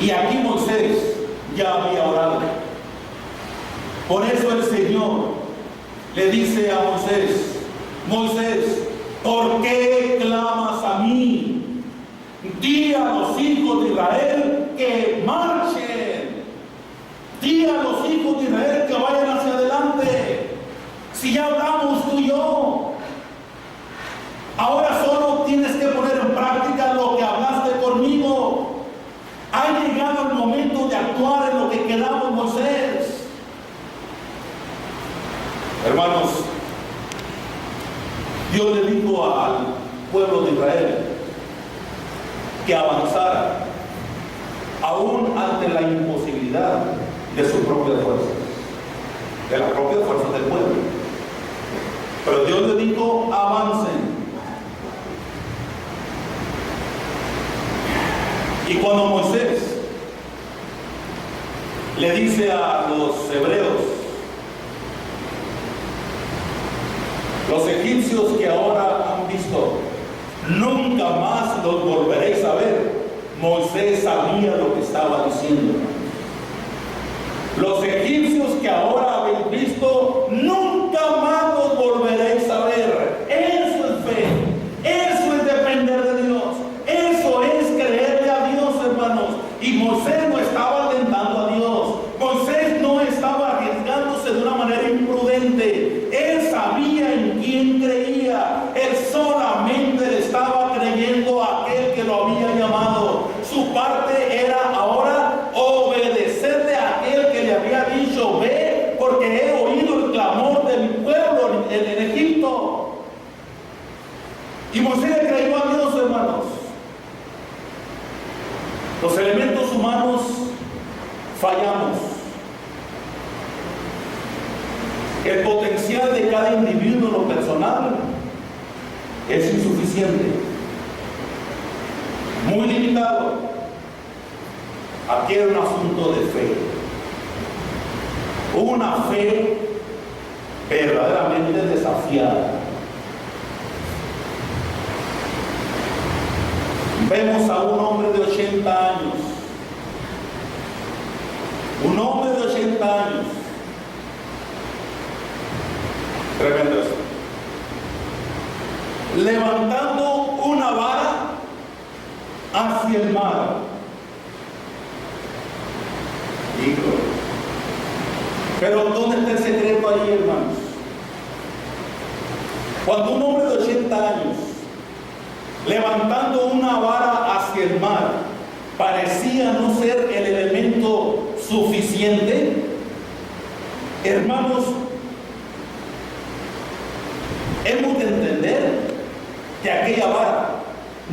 B: Y aquí Moisés ya había orado. Por eso el Señor le dice a Moisés: Moisés, ¿por qué clamas a mí? Di a los hijos de Israel que marchen. Di a los hijos de Israel que vayan hacia adelante. Si ya hablamos tú y yo, ahora solo tienes que poner en práctica lo que hablaste conmigo. Ha llegado el momento de actuar en lo que quedamos, Moisés. Hermanos, Dios le dijo al pueblo de Israel que avanzara aún ante la imposibilidad de sus propias fuerzas, de las propias fuerzas del pueblo. Pero Dios le dijo: avancen. Y cuando Moisés le dice a los hebreos: los egipcios que ahora han visto, nunca más los volveréis a ver, Moisés sabía lo que estaba diciendo. Los egipcios que ahora habéis visto, nunca más los volveréis a ver. Eso es fe, eso es depender de Dios, eso es creerle a Dios, hermanos. Y Moisés no estaba tentando a Dios, Moisés no estaba arriesgándose de una manera imprudente. Él sabía en quién creía, él solamente le estaba creyendo a aquel que lo había llamado. Su parte era ahora obedecerle a aquel que le había dicho: ve, El potencial de cada individuo en lo personal es insuficiente, muy limitado. Aquí era un asunto de fe, una fe verdaderamente desafiada. Vemos a un hombre de 80 años, un hombre de 80 años, tremendo esto, levantando una vara hacia el mar. Híjole. Pero ¿dónde está el secreto allí, hermanos? Cuando un hombre de 80 años, levantando una vara hacia el mar, parecía no ser el elemento suficiente, hermanos, hemos de entender que aquella vara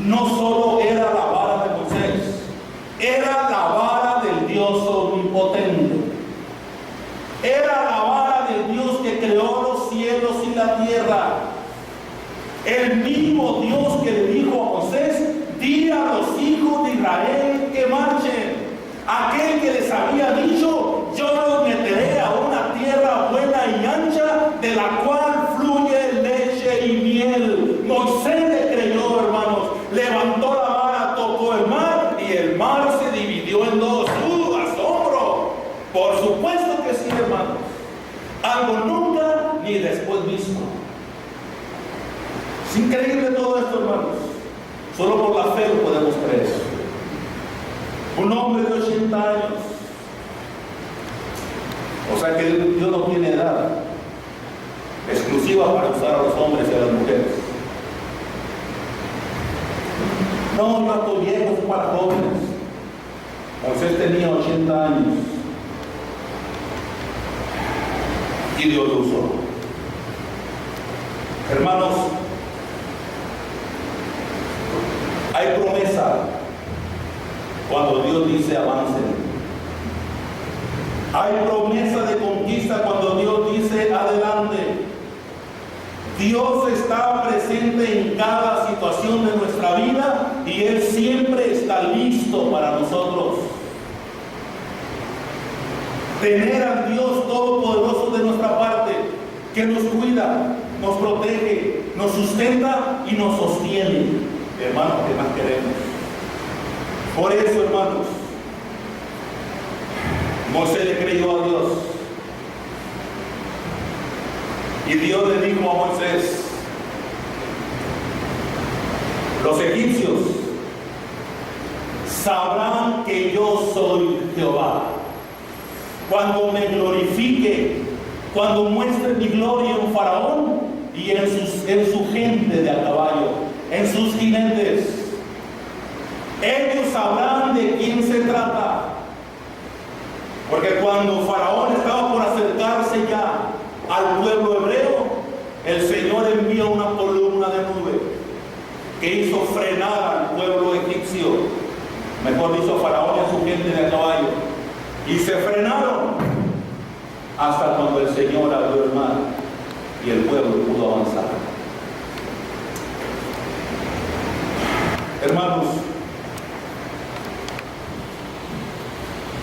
B: no solo era la vara de Moisés, era la vara del Dios omnipotente. Era la vara del Dios que creó los cielos y la tierra. El mismo Dios que le dijo a Moisés: di a los hijos de Israel que marchen. Aquel que les había dicho: yo los meteré a una tierra buena y ancha, de la cual fluye leche y miel. Moisés le creyó, hermanos. Levantó la vara, tocó el mar y el mar se dividió en dos. ¡Asombro! Por supuesto que sí, hermanos. Algo nunca ni después visto. Es increíble todo esto, hermanos. Solo por la fe lo podemos creer. Un hombre de 80 años. O sea que Dios no tiene edad exclusiva para usar a los hombres y a las mujeres. No, yo estoy viejo, es para jóvenes. Moisés tenía 80 años. Y Dios lo usó. Hermanos, hay promesa cuando Dios dice avancen. Hay promesa de conquista cuando Dios dice adelante. Dios está presente en cada situación de nuestra vida y Él siempre está listo para nosotros. Tener al Dios Todopoderoso de nuestra parte, que nos cuida, nos protege, nos sustenta y nos sostiene. Hermanos, ¿qué más queremos? Por eso, hermanos, Moisés le creyó a Dios. Y Dios le dijo a Moisés: los egipcios sabrán que yo soy Jehová cuando me glorifique, cuando muestre mi gloria en Faraón y en su gente de a caballo, en sus jinetes. Ellos sabrán de quién se trata. Porque cuando Faraón estaba por acercarse ya al pueblo hebreo, el Señor envía una columna de nube que hizo frenar al pueblo egipcio, mejor dicho, a Faraón y a su gente de a caballo, y se frenaron hasta cuando el Señor abrió el mar y el pueblo pudo avanzar. Hermanos,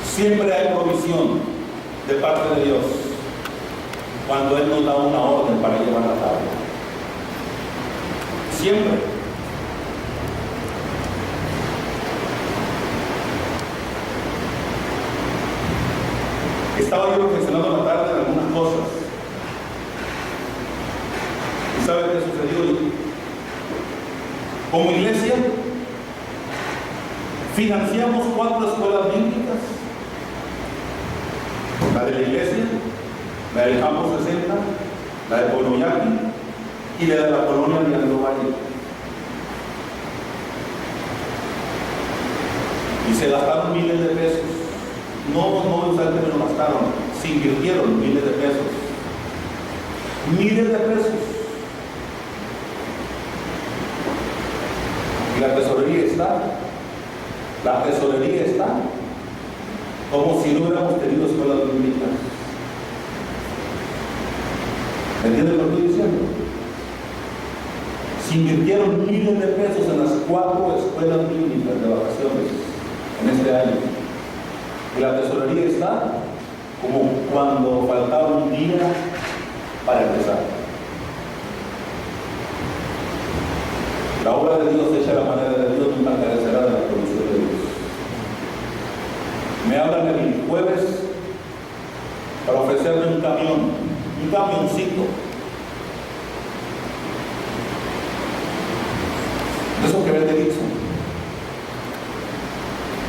B: siempre hay provisión de parte de Dios cuando Él nos da una orden para llevarla a cabo. Siempre. Estaba yo reflexionando en la tarde en algunas cosas. ¿Y sabe qué sucedió? Como iglesia, financiamos 4 escuelas bíblicas: la de la iglesia, la del Campus 60, la de Poloyaki y la de la colonia de Andro Valle. Y se gastaron miles de pesos. No usualmente lo gastaron, se invirtieron miles de pesos. Miles de pesos. Y la tesorería está. La tesorería está como si no hubiéramos tenido escuelas bíblicas. invirtieron miles de pesos en las 4 escuelas bíblicas de vacaciones en este año. Y la tesorería está como cuando faltaba un día para empezar. La obra de Dios hecha a la manera de Dios nunca carecerá de la provisión de Dios. Me hablan el jueves para ofrecerme un camioncito. De eso que vende Dixon.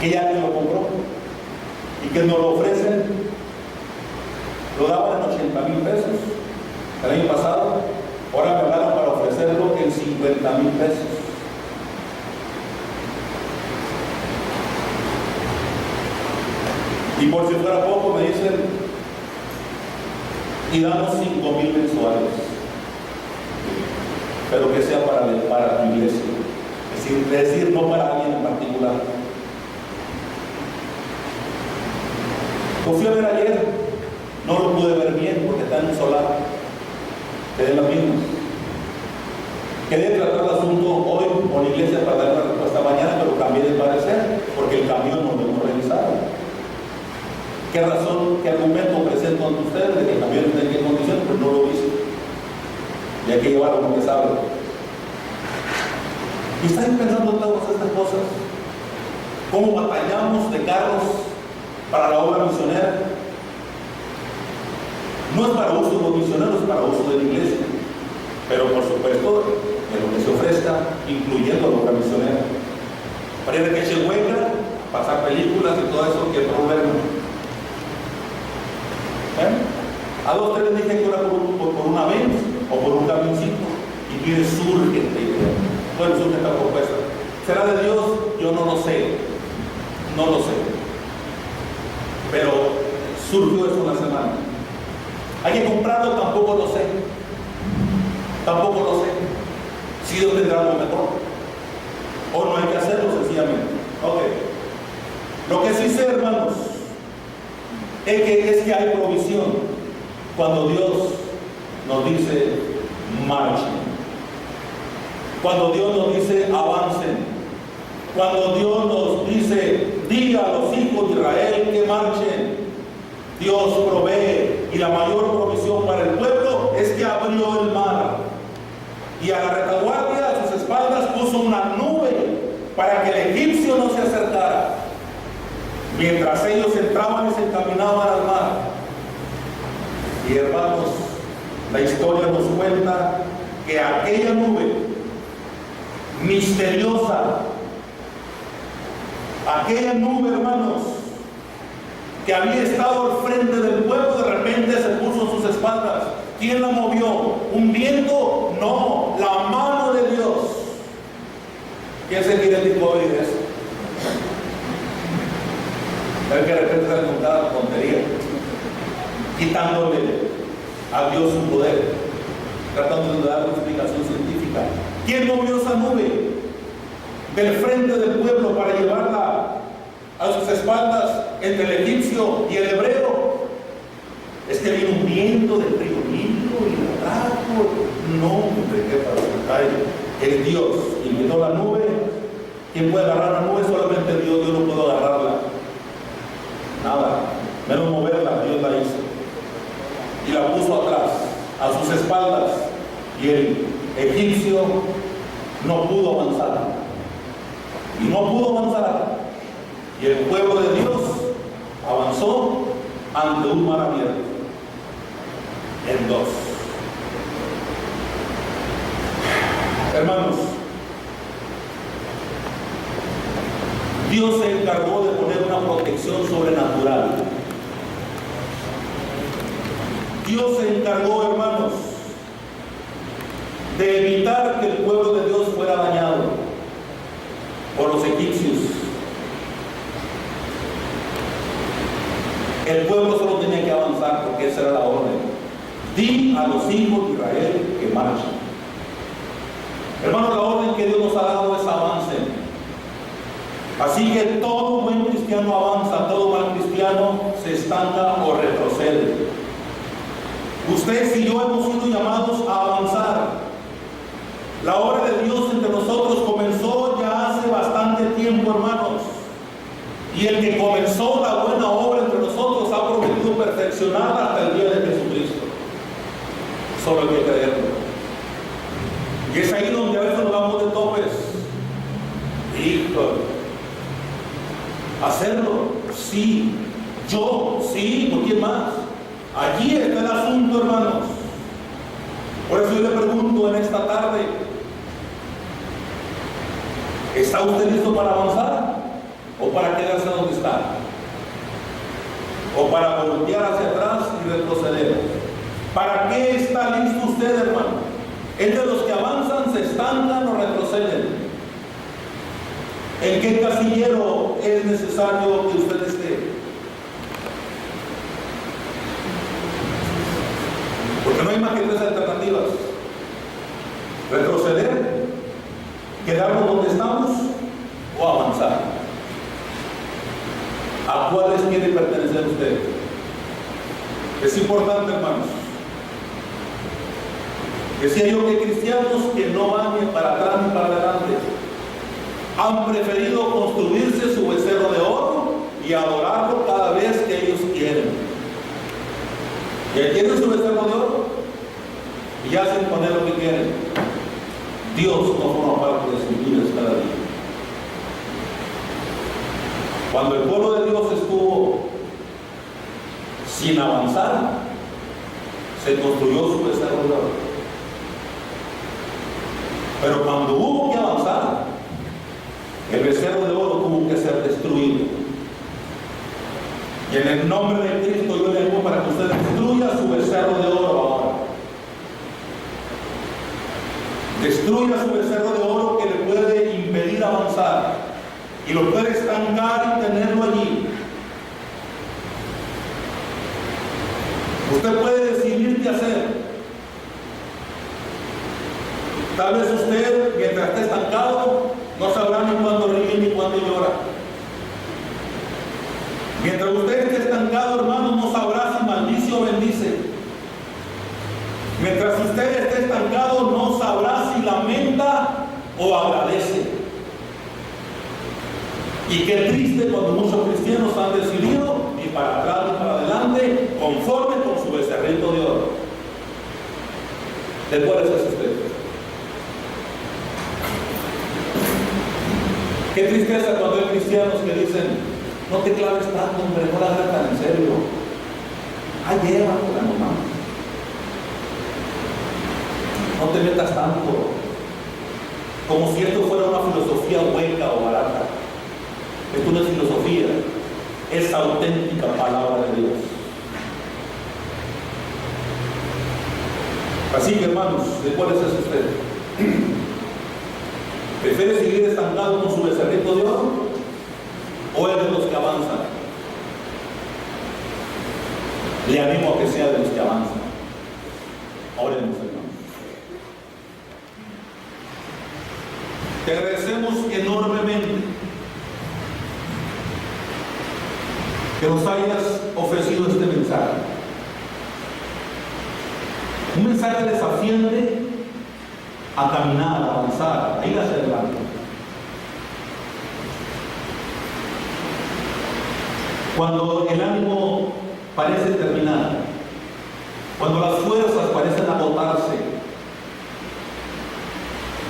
B: Que ya alguien lo compró y que nos lo ofrecen, lo daban en 80,000 pesos el año pasado. Ahora me hablaron para ofrecerlo en 50,000 pesos. Y por si fuera poco me dicen, y damos 5,000 mensuales, pero que sea para tu iglesia, es decir, no para alguien en particular. Lo fui a ver ayer, no lo pude ver bien porque está en un solar, quedé en las mismas. Quería tratar el asunto hoy con la iglesia para dar una respuesta mañana, pero cambié de parecer porque el camión no lo hemos revisado. ¿Qué razón, qué argumento presento ante ustedes de que el camión está en qué condición? Pues no lo hice. Y hay que llevarlo porque sabe. Y estáis pensando en todas estas cosas. ¿Cómo batallamos de carros para la obra misionera? No es para uso de los misioneros, es para uso de la iglesia. Pero por supuesto, en lo que se ofrezca, incluyendo la obra misionera. Parece que eche huelga, pasar películas y todo eso, ¿qué problema? A 2 o 3 les dije que era por una vez o por un camioncito y quiere surge esta idea. Bueno, surge esta propuesta. ¿Será de Dios? Yo no lo sé. No lo sé. Pero surgió eso una semana. ¿Hay que comprarlo? Tampoco lo sé. Tampoco lo sé. Si Dios tendrá algo mejor. O no hay que hacerlo sencillamente. Ok. Lo que sí sé, hermanos, es que hay provisión cuando Dios nos dice marchen, cuando Dios nos dice avancen, cuando Dios nos dice diga a los hijos de Israel que marchen. Dios provee, y la mayor provisión para el pueblo es que abrió el mar y a la retaguardia a sus espaldas puso una nube para que el egipcio no se acercara. Mientras ellos entraban y se encaminaban al mar. Y hermanos, la historia nos cuenta que aquella nube misteriosa, aquella nube, hermanos, que había estado al frente del pueblo, de repente se puso en sus espaldas. ¿Quién la movió? ¿Un viento? No, la mano de Dios. ¿Quién se quiere descubrir eso? Es que de repente se le contaba la tontería, quitándole a Dios su poder, tratando de dar una explicación científica. ¿Quién movió esa nube del frente del pueblo para llevarla a sus espaldas entre el egipcio y el hebreo? Es que vino un viento de frío limpio y de rato. No, hombre, qué para es Dios. Y vino la nube. ¿Quién puede agarrar la nube? Solamente Dios. Yo no puedo agarrarla. Nada, menos moverla, Dios la hizo. Y la puso atrás, a sus espaldas. Y el egipcio no pudo avanzar. Y no pudo avanzar. Y el pueblo de Dios avanzó ante un mar abierto. En 2. Hermanos, Dios se encargó de poner una protección sobrenatural. Dios se encargó, hermanos, de evitar que el pueblo de Dios fuera dañado por los egipcios. El pueblo solo tenía que avanzar porque esa era la orden. Di a los hijos de Israel que marchen. Hermanos, la orden que Dios nos ha dado es avancen. Así que todo buen cristiano avanza, todo mal cristiano se estanca o retrocede. Ustedes y yo hemos sido llamados a avanzar. La obra de Dios entre nosotros comenzó ya hace bastante tiempo, hermanos. Y el que comenzó la buena obra entre nosotros ha prometido perfeccionarla hasta el día de Jesucristo. Solo hay que creerlo. Y es ahí donde a veces nos damos de topes. Hijo, hacerlo, sí. Yo, sí, ¿por quién más? Allí está el asunto, hermanos. Por eso yo le pregunto en esta tarde, ¿está usted listo para avanzar? ¿O para quedarse donde está? ¿O para voltear hacia atrás y retroceder? ¿Para qué está listo usted, hermano? ¿Es de los que avanzan, se estancan o retroceden? ¿En qué casillero es necesario que usted esté? Porque no hay más que tres alternativas: retroceder, quedarnos donde estamos o avanzar. ¿A cuáles quiere pertenecer usted? Es importante, hermanos. Decía yo que hay cristianos que no van ni para atrás ni para adelante. Han preferido construirse su becerro de oro y adorarlo cada vez que ellos quieren. Ya tienen su becerro de oro y hacen con él lo que quieren. Dios no forma parte de sus vidas cada día. Cuando el pueblo de Dios estuvo sin avanzar, se construyó su becerro de oro. Pero cuando hubo que avanzar, el becerro de oro tuvo que ser destruido. Y en el nombre de Cristo yo le digo para que usted destruya su becerro de oro ahora. Destruya su becerro de oro que le puede impedir avanzar y lo puede estancar y tenerlo allí. Usted puede decidir qué hacer. Tal vez usted, mientras esté estancado, no sabrá ni cuándo ríe ni cuándo llora. Mientras usted esté estancado, hermano, no sabrá si maldice o bendice. Mientras usted esté estancado, no sabrá si lamenta o agradece. Y qué triste cuando muchos cristianos han decidido ni para atrás ni para adelante, conforme con su becerrito de oro. ¿De cuál es usted? Qué tristeza cuando hay cristianos que dicen: no te claves tanto, hombre, no la hagas tan en serio. Ay, llévatela nomás. No te metas tanto. Como si esto fuera una filosofía hueca o barata. Esto no es filosofía, es auténtica palabra de Dios. Así que, hermanos, ¿de cuál es usted? ¿Prefiere seguir estancado con su becerrito de oro o es de los que avanzan? Le animo a que sea de los que avanzan. Oremos, hermanos. Te agradecemos enormemente que nos hayas ofrecido este mensaje. Un mensaje desafiante a caminar, a avanzar, a ir hacia adelante. Cuando el ánimo parece terminar, cuando las fuerzas parecen agotarse,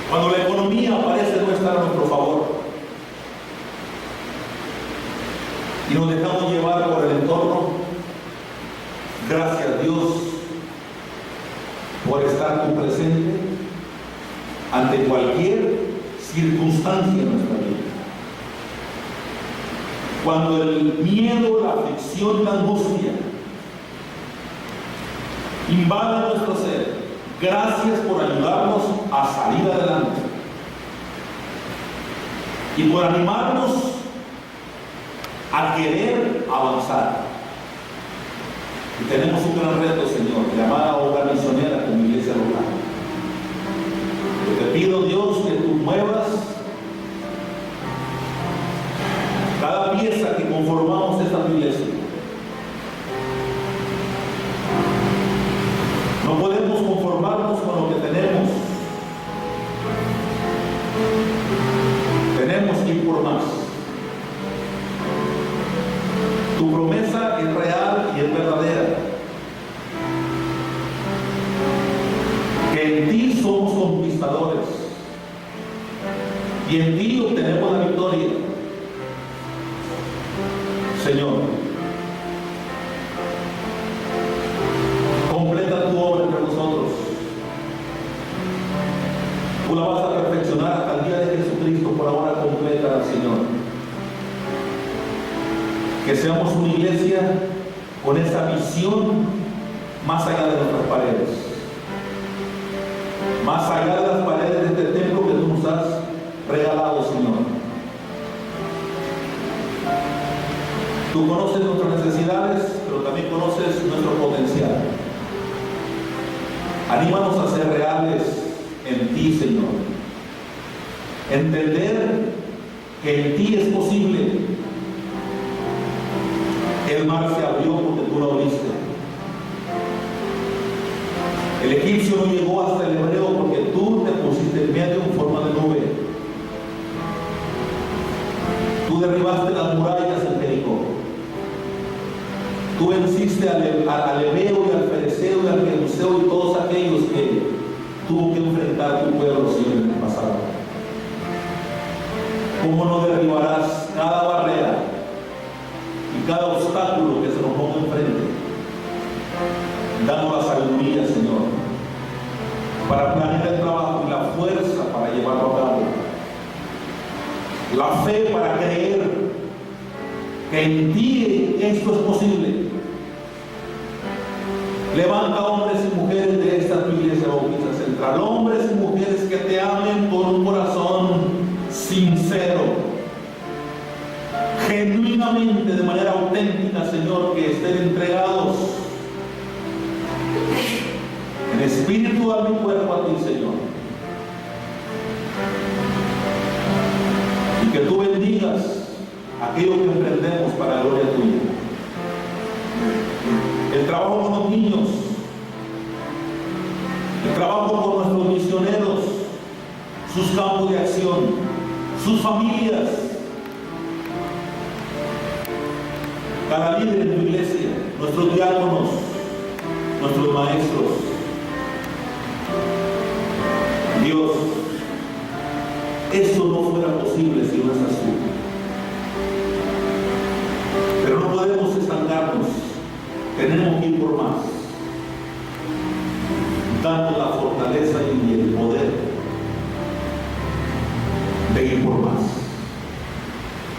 B: cuando la economía parece no estar a nuestro favor y nos dejamos llevar por el entorno, gracias a Dios por estar tú presente ante cualquier circunstancia en nuestra vida. Cuando el miedo, la aflicción, la angustia invaden nuestro ser, gracias por ayudarnos a salir adelante y por animarnos a querer avanzar. Y tenemos un gran reto, Señor, llamada obra misionera como iglesia local. Yo te pido, Dios, que tú muevas cada pieza que conformamos esta iglesia. No podemos conformarnos con lo que tenemos. que en ti somos conquistadores y en ti obtenemos la victoria. Señor, completa tu obra entre nosotros. Tú la vas a perfeccionar hasta el día de Jesucristo. Por ahora completa, Señor. Que seamos una iglesia con esa visión más allá de nuestras paredes, más allá de las paredes de este templo que tú nos has regalado, Señor. Tú conoces nuestras necesidades, pero también conoces nuestro potencial. Anímanos a ser reales en ti, Señor. Entender que en ti es posible. El mar se abrió porque tú lo abriste. El egipcio no llegó hasta el hebreo porque tú te pusiste en medio en forma de nube. Tú derribaste las murallas en Jericó. Tú venciste al hebreo y al fereceo y al jebuseo y todos aquellos que tuvo que enfrentar tu pueblo, Señor, en el pasado. ¿Cómo no derribarás cada barrera y cada obstáculo que se nos ponga enfrente? Danos la sabiduría, Señor, para planear el trabajo y la fuerza para llevarlo a cabo. La fe para creer que en ti esto es posible. Levanta hombres y mujeres de esta tu iglesia Bautista Central, hombres y mujeres que te amen con un corazón sincero, genuinamente, de manera auténtica, Señor, que estén entregados en espíritu, alma y cuerpo a ti, Señor. Y que tú bendigas aquello que emprendemos para la gloria tuya. El trabajo con los niños, el trabajo con nuestros misioneros, sus campos de acción, sus familias, cada líder en tu iglesia, nuestros diáconos, nuestros maestros. Dios, esto no fuera posible si no estás tú. Pero no podemos estancarnos, tenemos que ir por más, dando la fortaleza y el poder de ir por más.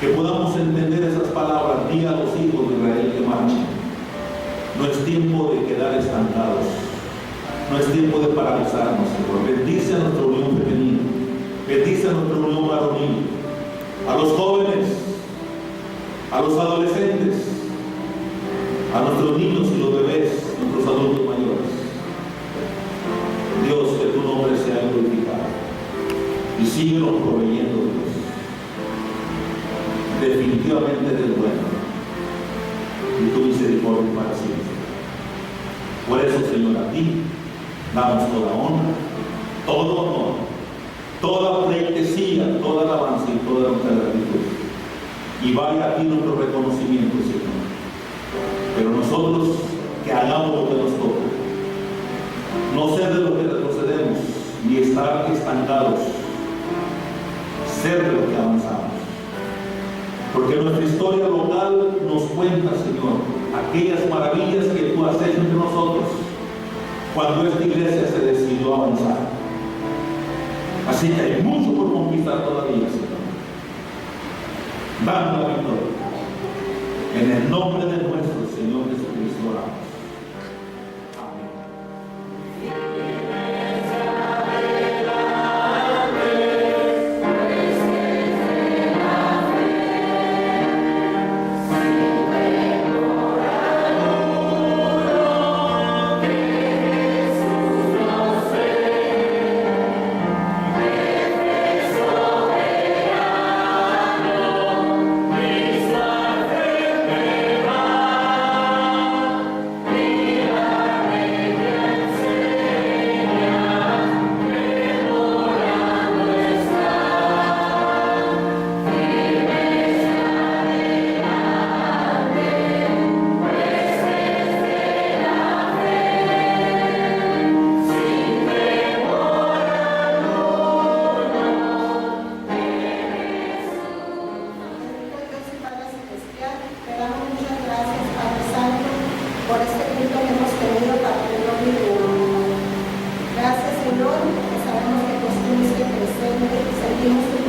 B: Que podamos entender esas palabras, di a los hijos de Israel que marchen. No es tiempo de quedar estancados, no es tiempo de paralizarnos, Señor. Bendice a nuestra unión femenina, bendice a nuestra unión varonil, a los jóvenes, a los adolescentes, a nuestros niños y los bebés, nuestros adultos mayores. Dios, que tu nombre sea glorificado y síguenos proveyendo, Dios. Definitivamente eres bueno y tu misericordia para siempre. Por eso, Señor, a ti damos toda honra, todo honor, toda pleitesía, toda alabanza y toda nuestra gratitud. Y vaya a ti nuestro reconocimiento, Señor. Pero nosotros que hagamos lo que nos toca, no ser de lo que retrocedemos, ni estar estancados, ser de lo que avanzamos. Porque nuestra historia local nos cuenta, Señor, aquellas maravillas que tú has hecho entre nosotros cuando esta iglesia se decidió a avanzar. Así que hay mucho por conquistar todavía, Señor. Danos la victoria. En el nombre de nuestro Señor Jesucristo oramos.
A: hemos tenido para tu nombre y honor. Gracias, Señor, porque sabemos que tú estuviste presente y sentimos tu